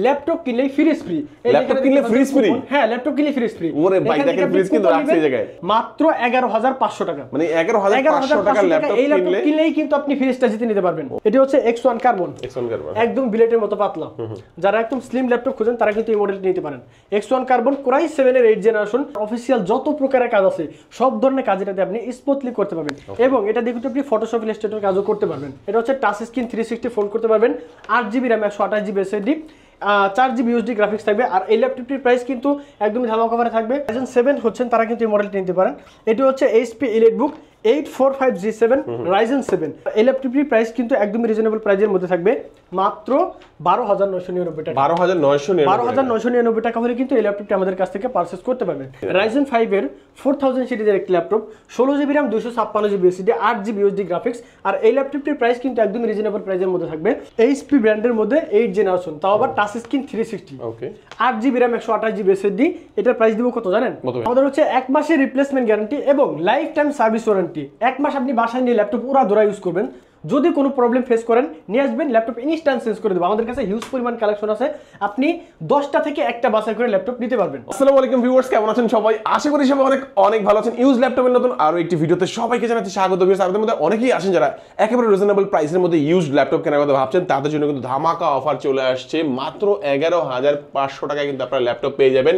Laptop কিনলেই fridge free. Laptop কিনলে fridge free? হ্যাঁ, ল্যাপটপ কিনলে ফ্রিজ ফ্রি। ওরে ভাই দেখেন ফ্রিজ কিন্তু রাখছে এই জায়গায় মাত্র 11500 টাকা। মানে 11500 টাকা ল্যাপটপ কিনলেই কিন্তু আপনি ফ্রিজটা জিতে নিতে পারবেন। এটা হচ্ছে X1 কার্বন, একদম বিলেটের মতো পাতলা। যারা একদম স্লিম ল্যাপটপ খোঁজেন তারা কিন্তু এই মডেলটি নিতে পারেন। X1 কার্বন Core i7 এর 8 জেনারেশন, অফিসিয়াল যত প্রকারের কাজ আছে সব ধরনের কাজ এটাতে আপনি স্মুথলি করতে পারবেন এবং এটা দিয়ে কিন্তু আপনি ফটোশপ ইলাস্ট্রেটর কাজও করতে পারবেন। এটা হচ্ছে টাচ স্ক্রিন 360 ফোল্ড করতে পারবেন, 8GB RAM 128GB SSD, 4GB USD graphics থাকবে। আর এই ল্যাপটপটির প্রাইস কিন্তু একদমই ধামাকা অফারে থাকবে। Ryzen 7 হচ্ছেন তারা কিন্তু এই মডেলটি নিতে পারেন। এটি হচ্ছে HP EliteBook 845G7 Ryzen 7। এই ল্যাপটপটির প্রাইস কিন্তু একদমই রিজনেবল প্রাইসের মধ্যে থাকবে, মাত্র 12999 টাকা। 12999 টাকা হলে কিন্তু এই ল্যাপটপটি আমাদের কাছ থেকে পারচেজ করতে পারবেন। Ryzen 5 এর 4000 সিরিজের একটি laptop, 16GB RAM 256GB SSD, 8GB USD graphics. আর এই ল্যাপটপটির প্রাইস কিন্তু একদমই রিজনেবল প্রাইসের মধ্যে থাকবে। HP ব্র্যান্ডের মধ্যে 8 জেনারেশন, তাও আবার touch screen 360, 8GB RAM 128GB SSD। এটার প্রাইস দিব কত জানেন? আমাদের হচ্ছে 1 মাসের রিপ্লেসমেন্ট গ্যারান্টি এবং লাইফ টাইম সার্ভিস ওয়ারেন্টি। 1 মাস আপনি বাসায় নিয়ে ল্যাপটপ পুরো ধরা ইউজ করবেন, যদি কোনো প্রবলেম ফেস করেন নিয়ে আসবেন, ল্যাপটপ ইনস্ট্যান্ট চেঞ্জ করে দেবো। আমাদের কাছে হিউজ পরিমাণ কালেকশন আছে, আপনি 10টা থেকে একটা বাছাই করে ল্যাপটপ নিতে পারবেন। আসসালামু আলাইকুম ভিউয়ার্স, কেমন আছেন সবাই? আশা করি সবাই অনেক অনেক ভালো আছেন। ইউজ ল্যাপটপের নতুন আরো একটি ভিডিওতে সবাইকে জানাচ্ছি স্বাগত। ভিউয়ার্স, আপনাদের মধ্যে অনেকেই আছেন যারা একেবারে রিজনেবল প্রাইসের মধ্যে ইউজ ল্যাপটপ কেনার কথা ভাবছেন, তাদের জন্য কিন্তু ধামাকা অফার চলে আসছে। মাত্র 11500 টাকায় কিন্তু আপনারা ল্যাপটপ পেয়ে যাবেন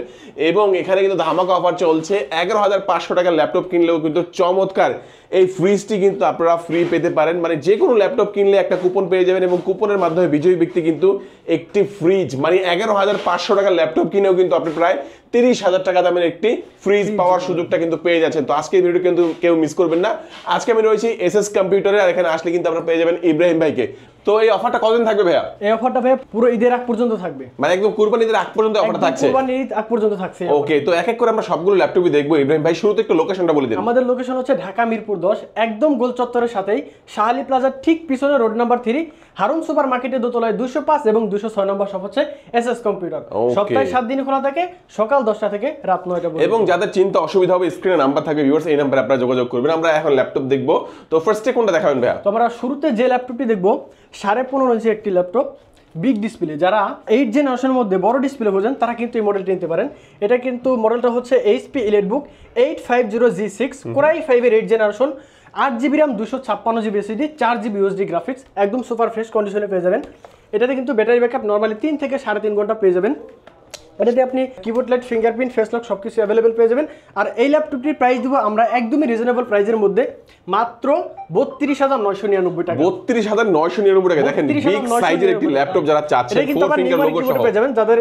এবং এখানে কিন্তু ধামাকা অফার চলছে। 11500 টাকার ল্যাপটপ কিনলেও কিন্তু চমৎকার এই ফ্রিজটি কিন্তু আপনারা ফ্রি পেতে পারেন। মানে যে কোনো ল্যাপটপ কিনলে একটা কুপন পেয়ে যাবেন এবং কুপনের মাধ্যমে বিজয়ী ব্যক্তি কিন্তু একটি ফ্রিজ, মানে 11500 টাকার ল্যাপটপ কিনেও কিন্তু আপনি প্রায় 30,000 টাকা দামের একটি ফ্রিজ পাওয়ার সুযোগটা কিন্তু পেয়ে যাচ্ছেন। তো আজকে এই ভিডিও কিন্তু কেউ মিস করবেন না। আজকে আমি রয়েছি এসএস কম্পিউটারে, আর এখানে আসলে কিন্তু আপনারা পেয়ে যাবেন ইব্রাহিম ভাইকে। তো এই অফারটা কতদিন থাকবে ভাইয়া? এই অফারটা ভাইয়া পুরো ঈদের আগ পর্যন্ত থাকবে, মানে একদম কুরবানি ঈদের আগ পর্যন্ত অফার থাকছে। কুরবানি ঈদ আগ পর্যন্ত থাকছে। ওকে, তো এক এক করে আমরা সবগুলো ল্যাপটপই দেখবো। ইব্রাহিম ভাই শুরুতে একটু লোকেশনটা বলে দিন। আমাদের লোকেশন হচ্ছে ঢাকা মিরপুর 10, একদম গোল চত্বরের সাথেই শাহালি প্লাজার ঠিক পিছনে রোড নাম্বার 3, হারুন সুপার মার্কেটের দোতলায় 205 এবং 206 নম্বর শপ হচ্ছে এসএস কম্পিউটার। সপ্তাহে 7 দিন খোলা থাকে, সকাল 10টা থেকে রাত 9টা পর্যন্ত। এবং যাদের চিন্তা অসুবিধা হবে স্ক্রিনে নাম্বার থাকবে ভিউয়ার্স, এই নাম্বারে আপনারা যোগাযোগ করবেন। আমরা এখন ল্যাপটপ দেখবো। তো ফার্স্টে কোনটা দেখাবেন ভাইয়া? তো আমরা শুরুতে যে ল্যাপটপটি দেখবো 15.5 ইঞ্চি একটি ল্যাপটপ, বিগ ডিসপ্লে। যারা 8 জেনারেশনের মধ্যে বড় ডিসপ্লে খোঁজেন তারা কিন্তু এই মডেলটি নিতে পারেন। এটা কিন্তু মডেলটা হচ্ছে HP EliteBook 850G6 Core i5 এর 8 generation, 8GB RAM 256GB SSD, 4GB USD graphics, একদম সুপার ফ্রেশ কন্ডিশনে পেয়ে যাবেন। এটাতে কিন্তু ব্যাটারি ব্যাকআপ নরমালি 3 থেকে 3.5 ঘন্টা পেয়ে যাবেন। এটাতে আপনি keyboard light, fingerprint, face lock সবকিছু অ্যাভেলেবেল পেয়ে যাবেন। আর এই ল্যাপটপটির প্রাইস দিব আমরা একদমই রিজনেবল প্রাইসের মধ্যে, মাত্র 32,999 টাকা। 32,999 টাকা। দেখেন বিগ সাইজের একটি ল্যাপটপ যারা চাচ্ছেন, 4 ফিঙ্গার লোগো সহ পেয়ে যাবেন। যাদের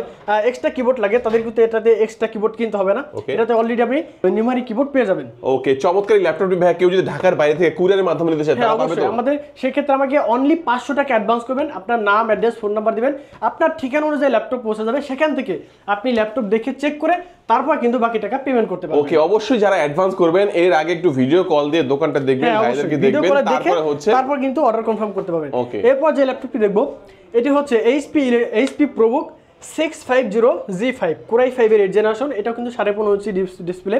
এক্সট্রা কিবোর্ড লাগে তাদের কিন্তু এটাতে এক্সট্রা কিবোর্ড কিনতে হবে না, এটাতে অলরেডি আপনি নিউমারিক কিবোর্ড পেয়ে যাবেন। ওকে, চমৎকার ল্যাপটপটি ভাই কেউ যদি ঢাকার বাইরে থেকে কুরিয়ারের মাধ্যমে নিতে চায় তারা পাবে তো? আমাদের সেই ক্ষেত্রে আমাকে অনলি 500 টাকা অ্যাডভান্স করবেন, আপনার নাম, অ্যাড্রেস, ফোন নাম্বার দিবেন, আপনার ঠিকানা অনুযায়ী ল্যাপটপ পৌঁছে যাবে। সেখান থেকে আপনি ল্যাপটপ দেখে চেক করে তারপর কিন্তু বাকি টাকা পেমেন্ট করতে পারবেন। ওকে, অবশ্যই যারা অ্যাডভান্স করবেন এর আগে একটু ভিডিও কল দিয়ে দোকানটা দেখবেন, ভাইদেরকে দেখবেন, তারপর কিন্তু অর্ডার কনফার্ম করতে পারবেন। এরপর যে ল্যাপটপটি দেখবো এটি হচ্ছে HP ProBook 650G5 Core i5 এর 8 জেনারেশন। এটা কিন্তু 15.5 inch display,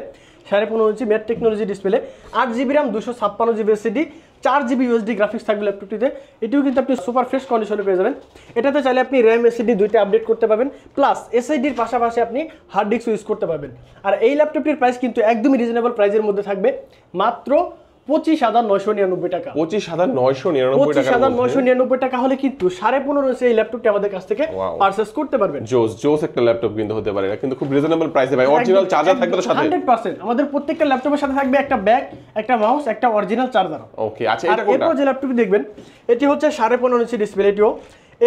15.5 inch matte technology display, 8GB RAM 256GB SSD, 4GB USD graphics থাকবে ল্যাপটপটিতে। এটিও কিন্তু আপনি সুপার ফ্রেশ কন্ডিশনে পেয়ে যাবেন। এটাতে চাইলে আপনি RAM SSD দুইটা আপডেট করতে পারবেন, প্লাস SSDর পাশাপাশি আপনি হার্ড ডিস্ক ইউজ করতে পারবেন। আর এই ল্যাপটপটির প্রাইস কিন্তু একদমই রিজনেবল প্রাইসের মধ্যে থাকবে, মাত্র 25,999 টাকা। 25,999 টাকা হলে কিন্তু 15.5 ইঞ্চি এই ল্যাপটপটি আমাদের কাছ থেকে পারচেজ করতে পারবেন। জোস একটা ল্যাপটপ কিন্তু হতে পারে, এটা কিন্তু খুব রিজনেবল প্রাইসে ভাই। অরিজিনাল চার্জার থাকবে তো সাথে? 100%। আমাদের প্রত্যেকটা ল্যাপটপের সাথে থাকবে একটা ব্যাগ, একটা মাউস, একটা অরিজিনাল চার্জার। ওকে, আচ্ছা এটা কোনটা? এরপর যে ল্যাপটপটি দেখবেন এটি হচ্ছে 15.5 ইঞ্চি ডিসপ্লে, এটিও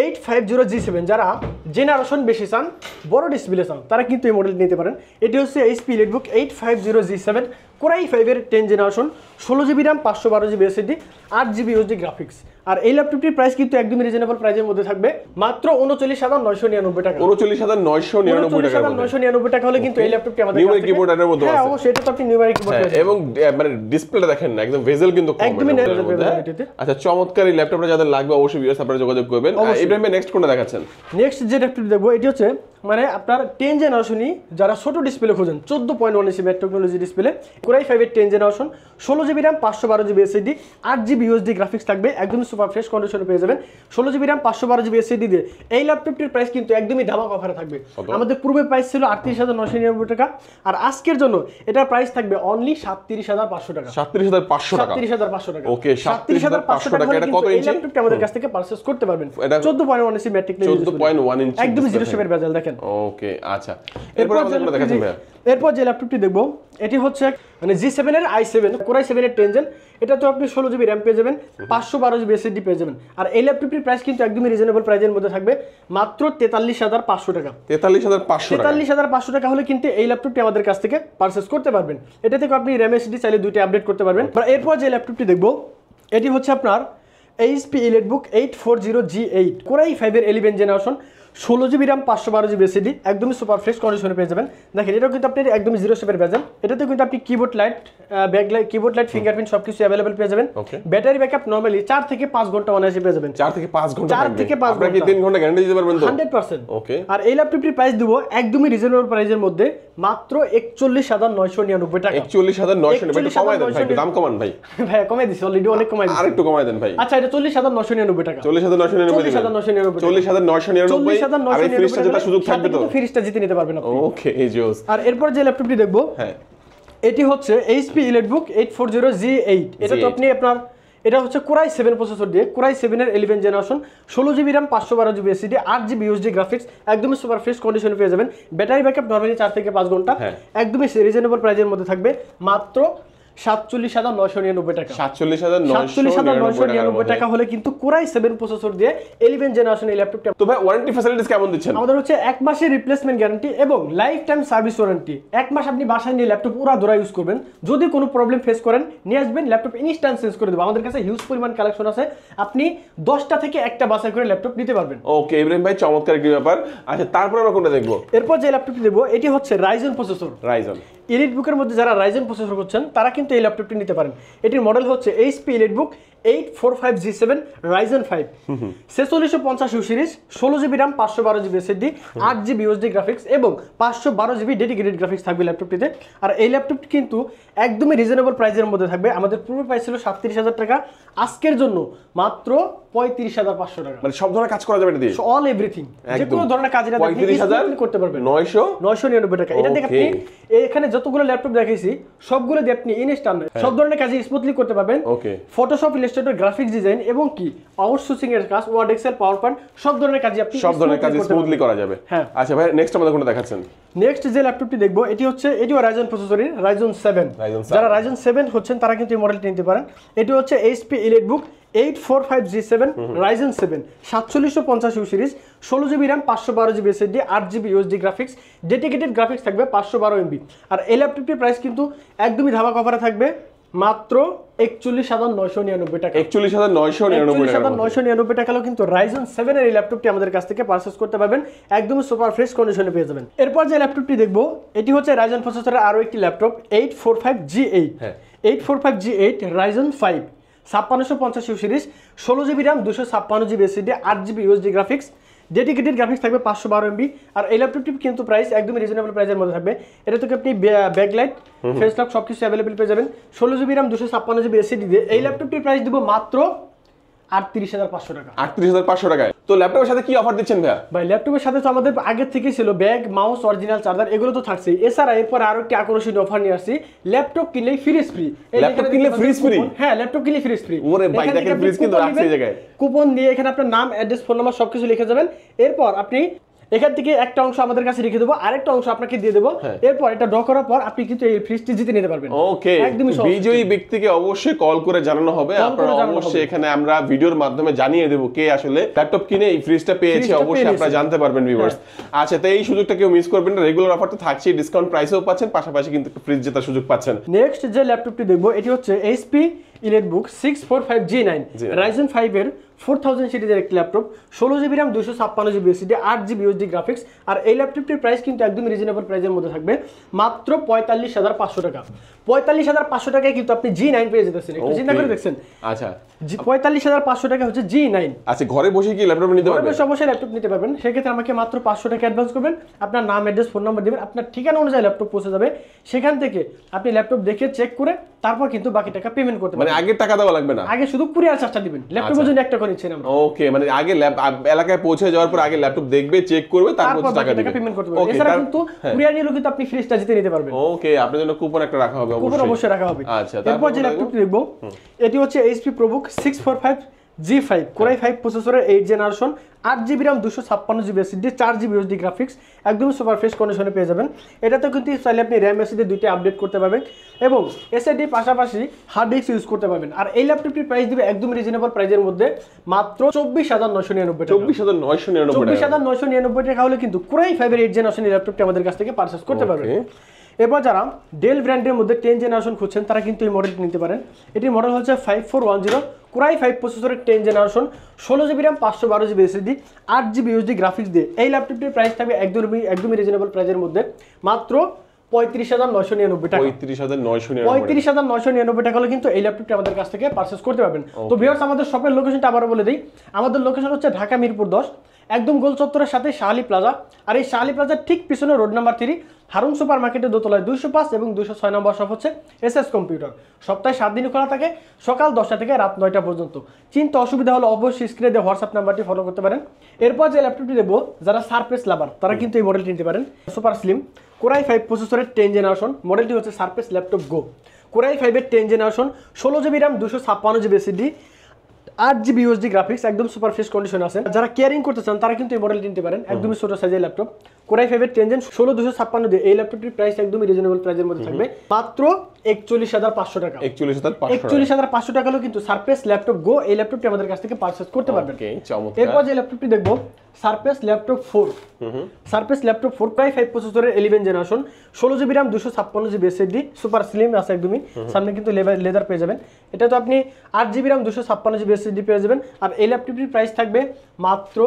850G7। যারা জেনারেশন বেশি চান, বড় ডিসপ্লে চান, তারা কিন্তু এই মডেল নিতে পারেন। এটি হচ্ছে HP EliteBook 850G7 Core i5 এর 10 generation, 16GB RAM 512GB SSD, 8GB USD graphics. আর এই ল্যাপটপটির প্রাইস কিন্তু একদমই রিজনেবল প্রাইসের মধ্যে থাকবে, মাত্র 39,999 টাকা। 39,999 টাকা হলে কিন্তু এই ল্যাপটপটি আমাদের নিউমারিক কিবোর্ড এর মধ্যে আছে। হ্যাঁ অবশ্যই, এটা তো আপনি নিউমারিক কিবোর্ড পেয়ে যাবেন। এবং মানে ডিসপ্লেটা দেখেন না, একদম ভেজেল কিন্তু কম একদমই এর ভেজেল মধ্যে। আচ্ছা, চমৎকার এই ল্যাপটপটা যাদের লাগবে অবশ্যই ভিউয়ার্স আপনারা যোগাযোগ করবেন। ইব্রাহিম ভাই নেক্সট কোনটা দেখাচ্ছেন? নেক্সট যে ল্যাপটপটি দেখবো এটি হচ্ছে মানে আপনার 10 জেনারেশনই যারা ছোট ডিসপ্লে খোঁজেন, 14.1 ইঞ্চি matte technology display, Core i5 এর 10 generation, 16GB RAM 512GB SSD, 8GB USD graphics থাকবে, একদম সুপার ফ্রেশ কন্ডিশনে পেয়ে যাবেন 16GB RAM 512GB SSD দিয়ে। এই ল্যাপটপটির প্রাইস কিন্তু একদমই ধামাকা অফারে থাকবে। আমাদের পূর্বে প্রাইস ছিল 38,999 টাকা, আর আজকের জন্য এটার প্রাইস থাকবে অনলি 37,500 টাকা। 37,500 টাকা। 37,500 টাকা। ওকে, 37,500 টাকা। এটা কত ইঞ্চি? এই ল্যাপটপটি আমাদের কাছ থেকে পারচেজ করতে পারবেন। 14.1 ইঞ্চি ম্যাট্রিক লেভেল। 14.1 ইঞ্চি একদম জিরো শেপের বেজেল দেখেন। ওকে, আচ্ছা। এরপর আমাদের কোনটা দেখাচ্ছেন ভাই? এরপর যে ল্যাপটপটি দেখবো এটি হচ্ছে মানে G7 এর i7 Core i7 এর 10 জেন। এটা তো আপনি 16GB RAM পেয়ে যাবেন, 512GB SSD পেয়ে যাবেন। আর এই ল্যাপটপটির প্রাইস কিন্তু একদমই রিজনেবল প্রাইসের মধ্যে থাকবে, মাত্র 43,500 টাকা। 43,500 টাকা। 43,500 টাকা হলে কিন্তু এই ল্যাপটপটি আমাদের কাছ থেকে পারচেজ করতে পারবেন। এটা থেকে আপনি RAM SSD চাইলে দুইটা আপডেট করতে পারবেন। এরপর যে ল্যাপটপটি দেখবো এটি হচ্ছে আপনার HP EliteBook 840G8 Core i5 এর 11 generation, 16GB RAM 512GB SSD, একদমই সুপার ফ্রেশ কন্ডিশনে পেয়ে যাবেন। দেখেন এটাও কিন্তু আপনি একদমই জিরো শেপের বেজেল। এটাতে কিন্তু আপনি keyboard light, keyboard light, fingerprint সবকিছু অ্যাভেলেবল পেয়ে যাবেন। ব্যাটারি ব্যাকআপ নরমালি 4 থেকে 5 ঘন্টা অনায়াসে পেয়ে যাবেন। 4 থেকে 5 ঘন্টা। 4 থেকে 5 ঘন্টা। আপনি কি 3 ঘন্টা গ্যারান্টি দিতে পারবেন তো? 100%। ওকে। আর এই ল্যাপটপটির প্রাইস দিব একদমই রিজনেবল প্রাইসের মধ্যে, মাত্র 41,999 টাকা। 41,999 কমাই দেন ভাই, দাম কমান ভাই। ভাই কমাই দিছি অলরেডি, অনেক কমাই দিছি। আরেকটু কমাই দেন ভাই। আচ্ছা, এটা 40,999 টাকা। 40,999 দিবেন। 40,999 আর এই ফ্রিজটা যেটা সুযোগ থাকবে তো ফ্রিজটা জিতে নিতে পারবেন আপনি। ওকে, এই জোস। আর এরপর যে ল্যাপটপটি দেখবো হ্যাঁ, এটি হচ্ছে HP EliteBook 840G8। এটা তো আপনি আপনার এটা হচ্ছে Core i7 প্রসেসর দিয়ে, Core i7 এর 11 generation, 16GB RAM 512GB SSD, 8GB USD graphics, একদমই সুপার ফ্রেশ কন্ডিশনে পেয়ে যাবেন। ব্যাটারি ব্যাকআপ নরমালি 4 থেকে 5 ঘন্টা, একদমই রিজনেবল প্রাইসের মধ্যে থাকবে, মাত্র 47,999 টাকা। 47,999 টাকা হলে কিন্তু Core i7 প্রসেসর দিয়ে 11 জেনারেশন এই ল্যাপটপটি। তো ভাই ওয়ারেন্টি ফ্যাসিলিটিস কেমন দিচ্ছেন? আমাদের হচ্ছে 1 মাসের রিপ্লেসমেন্ট গ্যারান্টি এবং লাইফ টাইম সার্ভিস ওয়ারেন্টি। 1 মাস আপনি বাসায় নিয়ে ল্যাপটপ পুরো ধরা ইউজ করবেন, যদি কোনো প্রবলেম ফেস করেন নিয়ে আসবেন, ল্যাপটপ ইনস্ট্যান্ট চেঞ্জ করে দেবো। আমাদের কাছে হিউজ পরিমাণ কালেকশন আছে, আপনি 10টা থেকে একটা বাছাই করে ল্যাপটপ নিতে পারবেন। ওকে ইব্রাহিম ভাই, চমৎকার একটি ব্যাপার। আচ্ছা, তারপর আমরা কোনটা দেখবো? এরপর যে ল্যাপটপটি দেখবো এটি হচ্ছে Ryzen প্রসেসর। Ryzen EliteBook এর মধ্যে যারা Ryzen প্রসেসর করছেন তারা কিন্তু এই ল্যাপটপটি নিতে পারেন। এটির মডেল হচ্ছে HP EliteBook 845G7 Ryzen 5 4650 series, 16GB RAM 512GB SSD, 8GB USD graphics এবং 512GB ডেডিকেটেড গ্রাফিক্স থাকবে ল্যাপটপটিতে। আর এই ল্যাপটপটি কিন্তু একদমই রিজনেবল প্রাইসের মধ্যে থাকবে। আমাদের পূর্বে প্রাইস ছিল 37,000 টাকা, আজকের জন্য মাত্র 35,500 টাকা। মানে সব ধরনের কাজ করা যাবে এটা দিয়ে? অল এভরিথিং, যে কোনো ধরনের কাজ এটা আপনি 35,000 করতে পারবেন। 999 টাকা। এটা দেখে আপনি এখানে যতগুলো ল্যাপটপ দেখাইছি সবগুলো দিয়ে আপনি ইনস্ট্যান্ট সব ধরনের কাজ স্মুথলি করতে পারবেন। ওকে, ফটোশপ, ইলাস্ট্রেটর, গ্রাফিক্স ডিজাইন এবং কি আউটসোর্সিং এর কাজ, ওয়ার্ড, এক্সেল, পাওয়ার পয়েন্ট সব ধরনের কাজ আপনি স্মুথলি করা যাবে। হ্যাঁ। আচ্ছা ভাই, নেক্সট আমাদের কোনটা দেখাচ্ছেন? নেক্সট যে ল্যাপটপটি দেখবো এটিও Ryzen প্রসেসরের Ryzen 7। যারা Ryzen 7 হচ্ছেন তারা কিন্তু এই মডেলটি নিতে পারেন। এটি হচ্ছে HP EliteBook 845G7 Ryzen 7 4750 series, 16GB RAM 512GB SSD, 8GB USD graphics, dedicated graphics থাকবে 512MB। আর এই ল্যাপটপটির প্রাইস কিন্তু একদমই ধামাকা অফারে থাকবে, মাত্র 41,999 টাকা। 41,999 টাকা হলেও কিন্তু Ryzen 7 এর এই ল্যাপটপটি আমাদের কাছ থেকে পারচেজ করতে পারবেন, একদমই সুপার ফ্রেশ কন্ডিশনে পেয়ে যাবেন। এরপর যে ল্যাপটপটি দেখবো এটি হচ্ছে Ryzen প্রসেসরের আরো একটি laptop 845G8 845G8 Ryzen 5 5650 series, 16GB RAM 256GB SSD, 8GB USD graphics, dedicated graphics থাকবে 512MB। আর এই ল্যাপটপটি কিন্তু প্রাইস একদমই রিজনেবল প্রাইসের মধ্যে থাকবে। এটা থেকে আপনি ব্যাকলাইট, ফেস লক সবকিছু অ্যাভেলেবল পেয়ে যাবেন। 16GB RAM 256GB SSD দিয়ে এই ল্যাপটপটির প্রাইস দিব মাত্র 38,500 টাকা। 38,500 টাকায়। তো ল্যাপটপের সাথে কি অফার দিচ্ছেন ভাই? ভাই ল্যাপটপের সাথে তো আমাদের আগে থেকেই ছিল ব্যাগ, মাউস, অরিজিনাল চার্জার, এগুলো তো থাকছেই। এছাড়া এরপর আরো একটি আকর্ষণীয় অফার নিয়ে আসছি, ল্যাপটপ কিনলেই ফ্রিজ ফ্রি। ল্যাপটপ কিনলে ফ্রিজ ফ্রি? হ্যাঁ, ল্যাপটপ কিনলে ফ্রিজ ফ্রি। ওরে ভাই, দেখেন ফ্রিজ কিন্তু রাখছে এই জায়গায়। কুপন দিয়ে এখানে আপনার নাম, অ্যাড্রেস, ফোন নাম্বার সবকিছু লিখে যাবেন। এরপর আপনি এখান থেকে একটা অংশ আমাদের কাছে রেখে দেবো, আরেকটা অংশ আপনাকে দিয়ে দেবো। এরপর এটা ড্র করার পর আপনি কিন্তু এই ফ্রিজটি জিতে নিতে পারবেন। ওকে, বিজয়ী ব্যক্তিকে অবশ্যই কল করে জানানো হবে। আপনারা অবশ্যই এখানে আমরা ভিডিওর মাধ্যমে জানিয়ে দেব কে আসলে ল্যাপটপ কিনে এই ফ্রিজটা পেয়েছে, অবশ্যই আপনারা জানতে পারবেন ভিউয়ার্স। আচ্ছা, তো এই সুযোগটা কেউ মিস করবেন না, রেগুলার অফার তো থাকছেই, ডিসকাউন্ট প্রাইসেও পাচ্ছেন, পাশাপাশি কিন্তু ফ্রিজ জেতার সুযোগ পাচ্ছেন। নেক্সট যে ল্যাপটপটি দেখবো এটি হচ্ছে HP EliteBook 645G9 Ryzen 5 এর 4000 সিরিজের একটি laptop, 16GB RAM 256GB SSD, 8GB USD graphics. আর এই ল্যাপটপটির প্রাইস কিন্তু একদম রিজনেবল প্রাইসের মধ্যে থাকবে, মাত্র 45,500 টাকা। 45,500 টাকায় কিন্তু আপনি G9 পেয়ে যেতেছেন। একটু চিন্তা করে দেখছেন। আচ্ছা, 45,500 টাকা হচ্ছে G9। আচ্ছা, ঘরে বসে কি ল্যাপটপ নিতে পারবেন? ঘরে বসে অবশ্যই ল্যাপটপ নিতে পারবেন। সেক্ষেত্রে আমাকে মাত্র 500 টাকা অ্যাডভান্স করবেন, আপনার নাম, অ্যাড্রেস, ফোন নাম্বার দিবেন, আপনার ঠিকানা অনুযায়ী ল্যাপটপ পৌঁছে যাবে। সেখান থেকে আপনি ল্যাপটপ দেখে চেক করে তারপর কিন্তু বাকি টাকা পেমেন্ট করতে পারবেন। মানে আগে টাকা দেওয়া লাগবে না, আগে শুধু কুরিয়ার চার্জটা দিবেন, ল্যাপটপের জন্য একটা করে নিচ্ছেন আমরা। ওকে, মানে আগে এলাকায় পৌঁছে যাওয়ার পর আগে ল্যাপটপ দেখবে, চেক করবে, তারপর টাকা দিবে, পেমেন্ট করতে পারবেন। এছাড়া কিন্তু কুরিয়ার নিলেও কিন্তু আপনি ফ্রিজটা জিতে নিতে পারবেন। ওকে, আপনার জন্য কুপন একটা রাখা হবে, কুপন অবশ্যই রাখা হবে। আচ্ছা, তারপর যে ল্যাপটপটি দেখবো এটি হচ্ছে HP ProBook 645G5 Core i5 প্রসেসরের 8 generation, 8GB RAM 256GB SSD, 4GB USD graphics, একদম সুপার ফ্রেশ কন্ডিশনে পেয়ে যাবেন। এটাতে কিন্তু চাইলে আপনি RAM SSD দুইটা আপডেট করতে পারবেন এবং SSD পাশাপাশি হার্ড ডিস্ক ইউজ করতে পারবেন। আর এই ল্যাপটপটির প্রাইস দিবে একদম রিজনেবল প্রাইসের মধ্যে মাত্র 24,999 টাকা। 24,999 টাকা হলে কিন্তু Core i5 এর 8 জেনারেশন এই ল্যাপটপটি আমাদের কাছ থেকে পারচেজ করতে পারবেন। এরপর যারা ডেল ব্র্যান্ডের মধ্যে 10 জেনারেশন খুঁজছেন তারা কিন্তু এই মডেলটি নিতে পারেন। এটির মডেল হচ্ছে 5410 Core i5 প্রসেসরের 10 generation, 16GB RAM 512GB SSD, 8GB USD graphics দিয়ে এই ল্যাপটপটির প্রাইস থাকবে একদমই রিজনেবল প্রাইসের মধ্যে মাত্র 35,999 টাকা। 35,999 টাকা হলে কিন্তু এই ল্যাপটপটি আমাদের কাছ থেকে পারচেজ করতে পারবেন। তো ভিউয়ার্স, আমাদের শপের লোকেশনটা আবারও বলে দিই। আমাদের লোকেশন হচ্ছে ঢাকা মিরপুর 10, একদম গোল চত্বরের সাথে শাহালি প্লাজা। আর এই শাহালি প্লাজার ঠিক পিছনে রোড নাম্বার 3 হারুন সুপার মার্কেটের দোতলায় 205 এবং 206 নম্বর শপ হচ্ছে SS কম্পিউটার। সপ্তাহে 7 দিন খোলা থাকে, সকাল 10টা থেকে রাত 9টা পর্যন্ত। চিন্তা অসুবিধা হলে অবশ্যই স্ক্রিনে দিয়ে হোয়াটসঅ্যাপ নাম্বারটি ফলো করতে পারেন। এরপর যে ল্যাপটপটি দেবো, যারা সারফেস লাভার তারা কিন্তু এই মডেলটি নিতে পারেন। সুপার স্লিম Core i5 প্রসেসরের 10 জেনারেশন, মডেলটি হচ্ছে সারফেস ল্যাপটপ গো। Core i5 এর 10 generation, 16GB RAM 256GB SSD, 8GB USD graphics, একদম সুপার ফ্রেশ কন্ডিশন আছে। যারা কেয়ারিং করতে চান তারা কিন্তু এই মডেলটি নিতে পারেন, একদমই ছোট সাইজের ল্যাপটপ। Core i5 এর 10 জেন 16256 দিয়ে এই ল্যাপটপটির প্রাইস একদমই রিজনেবল প্রাইসের মধ্যে থাকবে মাত্র 41,500 টাকা। 41,500 টাকা হলো কিন্তু সারফেস ল্যাপটপ গো এই ল্যাপটপটি আমাদের কাছ থেকে পারচেজ করতে পারবেন। এরপর যে ল্যাপটপটি দেখবো, surface laptop 4 surface laptop 4 Core i5 প্রসেসরের 11 generation, 16GB RAM 256GB SSD, super slim আছে একদমই, সামনে কিন্তু লেদার পেয়ে যাবেন। এটা তো আপনি 8GB RAM 256GB SSD পেয়ে যাবেন। আর এই ল্যাপটপটির প্রাইস থাকবে মাত্র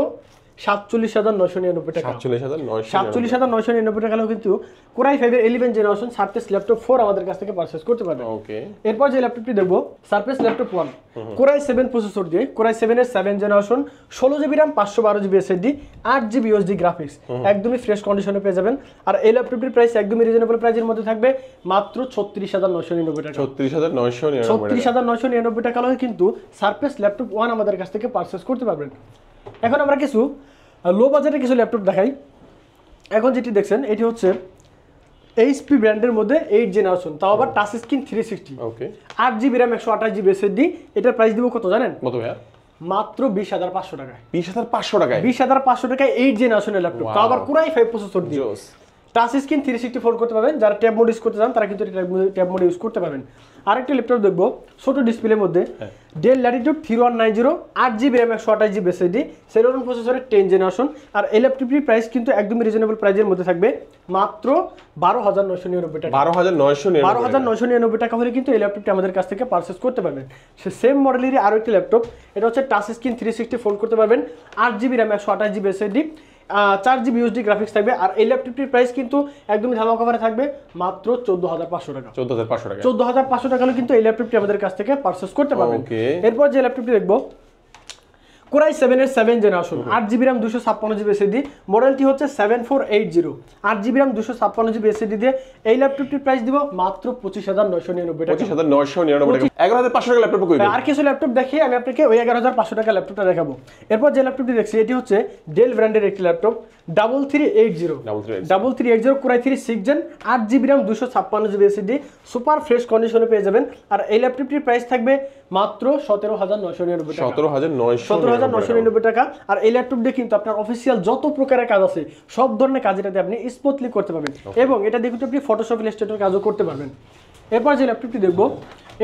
47,999 টাকা। 47,999 টাকা হলেও কিন্তু Core i5 এর 11 জেনারেশন সারফেস ল্যাপটপ 4 আমাদের কাছ থেকে পারচেজ করতে পারবেন। এরপর যে ল্যাপটপটি দেখবো, surface laptop 1 Core i7 processor দিয়ে Core i7 এর 7 generation, 16GB RAM 512GB SSD, 8GB USD graphics, একদমই ফ্রেশ কন্ডিশনে পেয়ে যাবেন। আর এই ল্যাপটপটির প্রাইস একদমই রিজনেবল প্রাইসের মধ্যে থাকবে মাত্র 36,999 টাকা। 36,999 টাকা হলে কিন্তু সারফেস ল্যাপটপ 1 আমাদের কাছ থেকে পারচেজ করতে পারবেন। এখন আমরা কিছু লো বাজেটের কিছু ল্যাপটপ দেখাই। এখন যেটি দেখছেন এটি হচ্ছে HP ব্র্যান্ডের মধ্যে 8 জেনারেশন, তাও আবার touch screen 360, 8GB RAM 128GB SSD। এটার প্রাইস দিব কত জানেন? কত ভাইয়া? মাত্র 20,500 টাকায়। 20,500 টাকায়? 20,500 টাকায় 8 জেনারেশনের ল্যাপটপ, তাও আবার Core i5 প্রসেসর দিয়ে। টাচ স্ক্রিন 360 ফোল্ড করতে পারবেন। যারা ট্যাব মোড ইউজ করতে চান তারা কিন্তু ট্যাব মোড ইউজ করতে পারবেন। আরেকটা ল্যাপটপ দেখবো ছোট ডিসপ্লের মধ্যে, del Latitude 3190, 8GB RAM 128GB SSD, Celeron প্রসেসরের 10 জেনারেশন। আর এই ল্যাপটপটির প্রাইস কিন্তু একদমই রিজনেবল প্রাইসের মধ্যে থাকবে মাত্র 12,999 টাকা। 12,999 টাকা হলে কিন্তু এই ল্যাপটপটি আমাদের কাছ থেকে পারচেজ করতে পারবেন। সে সেম মডেলেরই আরও একটি ল্যাপটপ, এটা হচ্ছে টাচ স্ক্রিন 360 ফোল্ড করতে পারবেন, 8GB RAM 128GB SSD, 4GB USD graphics থাকবে। আর এই ল্যাপটপটির প্রাইস কিন্তু একদমই ধামা কভারে থাকবে মাত্র 14,500 টাকা। 14,500 টাকা হলে কিন্তু এই ল্যাপটপটি আমাদের কাছ থেকে পারচেজ করতে পারবেন। এরপর যে ল্যাপটপটি দেখবো, Core i7 এর 7 generation, 8GB RAM 256GB SSD, মডেলটি হচ্ছে 7480, 8GB RAM 256GB SSD দিয়ে এই ল্যাপটপটির প্রাইস দিব মাত্র 25,999 টাকা। 25,999 টাকা। 11,500 টাকা ল্যাপটপ কইবেন? আর কিছু ল্যাপটপ দেখিয়ে আমি আপনাকে ওই 11,500 টাকা ল্যাপটপটা দেখাবো। এরপর যে ল্যাপটপটি দেখছি এটি হচ্ছে ডেল ব্র্যান্ডের একটি laptop, 3380 Core i3 6 gen, 8GB RAM 256GB SSD, super fresh কন্ডিশনে পেয়ে যাবেন। আর এই ল্যাপটপটির প্রাইস থাকবে মাত্র 17,999 টাকা। 17,999 টাকা। আর এই ল্যাপটপ দিয়ে কিন্তু আপনার অফিসিয়াল যত প্রকারের কাজ আছে সব ধরনের কাজ এটাতে আপনি স্মুথলি করতে পারবেন এবং এটা দিয়ে কিন্তু আপনি ফটোশপ ইলাস্ট্রেটর কাজও করতে পারবেন। এরপর যে ল্যাপটপটি দেখবো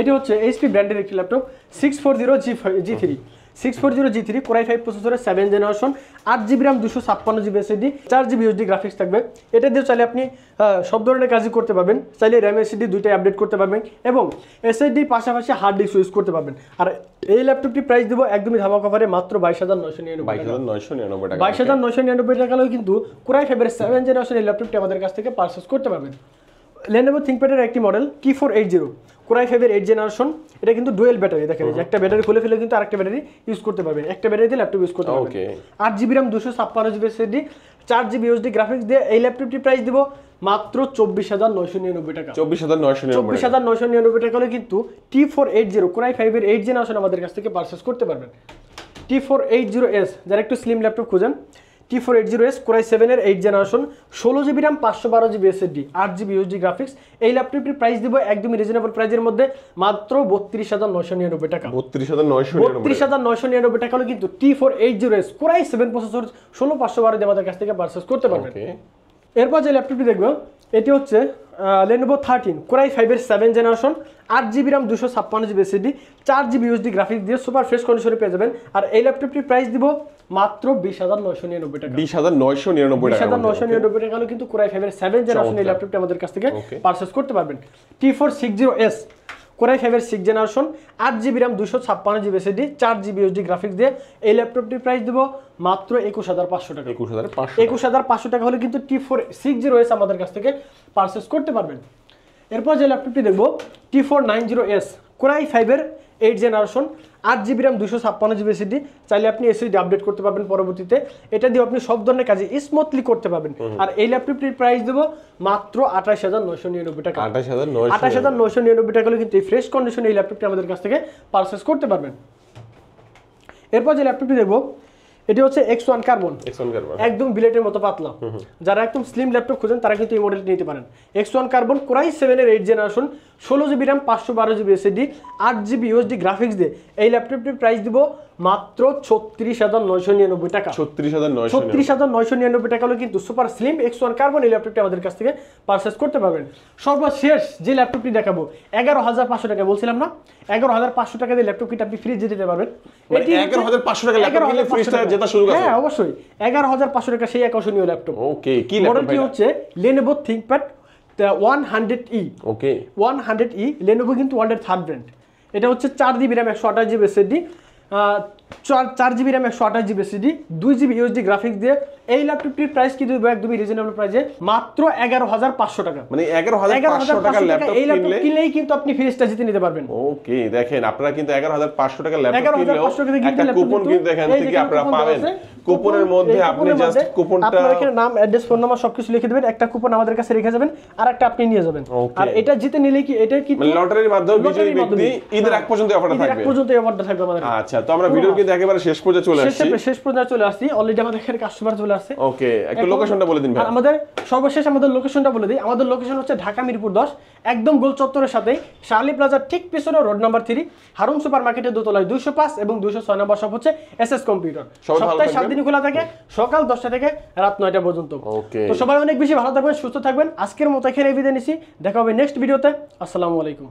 এটি হচ্ছে HP ব্র্যান্ডের একটি ল্যাপটপ, 640G3 Core i5 প্রসেসরের 7 generation, 8GB RAM 256GB SSD, 4GB USD graphics থাকবে। এটা দিয়ে চাইলে আপনি সব ধরনের কাজই করতে পারবেন। চাইলে RAM SSD দুইটাই আপডেট করতে পারবেন এবং SSD পাশাপাশি হার্ড ডিস্ক ইউজ করতে পারবেন। আর এই ল্যাপটপটি প্রাইস দেবো একদমই ধামা কভারে মাত্র 22,999 টাকা। 22,999 টাকা হলেও কিন্তু Core i5 এর 7 জেনারেশন এই ল্যাপটপটি আমাদের কাছ থেকে পারচেজ করতে পারবেন। Lenovo ThinkPad-এর একটি মডেল Key480, Core i5 এর 8 জেনারেশন। এটা কিন্তু ডুয়েল ব্যাটারি, দেখেন একটা ব্যাটারি খুলে ফেলে কিন্তু আরেকটা ব্যাটারি ইউজ করতে পারবেন, একটা ব্যাটারি দিয়ে ল্যাপটপ ইউজ করতে পারবেন। 8GB RAM 256GB SSD, 4GB USD graphics দিয়ে এই ল্যাপটপটির প্রাইস দিব মাত্র 24,999 টাকা। 24,999 টাকা হলে কিন্তু T480 Core i5 এর 8 জেনারেশন আমাদের কাছ থেকে পারচেজ করতে পারবেন। T480S যারা একটু স্লিম ল্যাপটপ খুঁজেন, T480S Core i7 এর 8 generation, 16GB RAM, 512GB SSD, 8GB USD graphics. এই ল্যাপটপটির প্রাইস দিব একদমই রিজনেবল প্রাইসের মধ্যে মাত্র 32,999 টাকা। 32,999 টাকা হলে কিন্তু T480S Core i7 প্রসেসর 16512 দিয়ে আমাদের কাছ থেকে পারচেজ করতে পারবেন। এরপর যে ল্যাপটপটি দেখবো এটি হচ্ছে Lenovo 13 Core i5 এর 7 generation, 8GB RAM, 256GB SSD, 4GB USD graphics দিয়ে সুপার ফ্রেশ কন্ডিশনে পেয়ে যাবেন। আর এই ল্যাপটপটির প্রাইস দিব মাত্র 20,999 টাকা। 20,999 টাকা হলে কিন্তু Core i5 এর 7 জেনারেশন এই ল্যাপটপটি আমাদের কাছ থেকে পারচেজ করতে পারবেন। T460S Core i5 এর 6 generation, 8GB RAM, 256GB SSD, 4GB USD graphics দিয়ে এই ল্যাপটপটির প্রাইস দিব মাত্র 21,500 টাকা। 21,500 টাকা হলে কিন্তু T460S আমাদের কাছ থেকে পারচেজ করতে পারবেন। এরপর যে ল্যাপটপটি দেখবো T490S Core i5 এর 8 generation, 8GB RAM, 256GB SSD, চাইলে আপনি SSD আপডেট করতে পারবেন পরবর্তীতে। এটা দিয়ে আপনি সব ধরনের কাজে স্মুথলি করতে পারবেন। আর এই ল্যাপটপটির প্রাইস দেবো মাত্র 28,999 টাকা। 28,999 টাকা হলে কিন্তু এই ফ্রেশ কন্ডিশনে এই ল্যাপটপটি আমাদের কাছ থেকে পারচেজ করতে পারবেন। এরপর যে ল্যাপটপটি দেখবো এটি হচ্ছে X1 কার্বন, একদম বিলেটের মতো পাতলা। যারা একদম স্লিম ল্যাপটপ খুঁজেন তারা কিন্তু এই মডেলটি নিতে পারেন। X1 কার্বন Core i7 এর 8 generation, 16GB RAM, 512GB SSD, 8GB USD graphics দিয়ে এই ল্যাপটপটির প্রাইস দিব মাত্র 36,999 টাকা। 36,999 টাকা হলে কিন্তু সুপার স্লিম X1 কার্বন এই ল্যাপটপটি আমাদের কাছ থেকে পারচেজ করতে পারবেন। সর্বশেষ যে ল্যাপটপটি দেখাবো 11,500 টাকা বলছিলাম না, 11,500 টাকা দিয়ে ল্যাপটপ কিনে আপনি ফ্রিজ দিতে পারবেন। এটি 11,500 টাকা ল্যাপটপ কিনলে ফ্রিজটা জেতা শুরু করে। হ্যাঁ অবশ্যই 11,500 টাকা সেই আকর্ষণীয় ল্যাপটপ। ওকে, কি ল্যাপটপ মডেলটি হচ্ছে Lenovo ThinkPad 100E। ওকে, 100E Lenovo কিন্তু ওয়ার্ল্ডের থার্ড ব্র্যান্ড। এটা হচ্ছে 4GB RAM, 128GB SSD, 4GB RAM, 128GB SSD, 2GB USD graphics দিয়ে এই ল্যাপটপটির প্রাইস কিন্তু একদমই রিজনেবল প্রাইসে মাত্র 11,500 টাকা। মানে 11,500 টাকা ল্যাপটপ কিনলেই কিন্তু আপনি ফ্রিজটা জিতে নিতে পারবেন। ওকে, দেখেন আপনারা কিন্তু 11,500 টাকা ল্যাপটপ কিনলেও একটা কুপন কিন্তু দেখেন থেকে আপনারা পাবেন। কুপনের মধ্যে আপনি জাস্ট কুপনটা আপনার এখানে নাম, অ্যাড্রেস, ফোন নাম্বার সবকিছু লিখে দিবেন, একটা কুপন আমাদের কাছে রেখে যাবেন আর একটা আপনি নিয়ে যাবেন। আর এটা জিতে নিলে কি এটা কি মানে লটারির মাধ্যমে বিজয়ী ব্যক্তি ঈদের আগ পর্যন্ত অফারটা থাকবে। ঈদের আগ পর্যন্ত এই অফারটা থাকবে আমাদের। আচ্ছা, তো আমরা ভিডিও কিন্তু একেবারে শেষ পর্যন্ত চলে আসছি। শেষ পর্যন্ত চলে আসছি, অলরেডি আমাদের এখানে কাস্টমার চলে আসছে। ওকে, একটু লোকেশনটা বলে দিন ভাই। আমাদের সর্বশেষ আমাদের লোকেশনটা বলে দিই। আমাদের লোকেশন হচ্ছে ঢাকা মিরপুর 10, একদম গোল চত্বরের সাথে শার্লি প্লাজার ঠিক পিছনে রোড নাম্বার 3, হারুন সুপার মার্কেটের দোতলায় 205 এবং 206 নম্বর শপ হচ্ছে SS কম্পিউটার। সপ্তাহে 7 দিন খোলা থাকে, সকাল 10টা থেকে রাত 9টা পর্যন্ত। তো সবাই অনেক বেশি ভালো থাকবেন, সুস্থ থাকবেন। আজকের মতো এখানে বিদায় নিচ্ছি, দেখা হবে নেক্সট ভিডিওতে। আসসালামু আলাইকুম।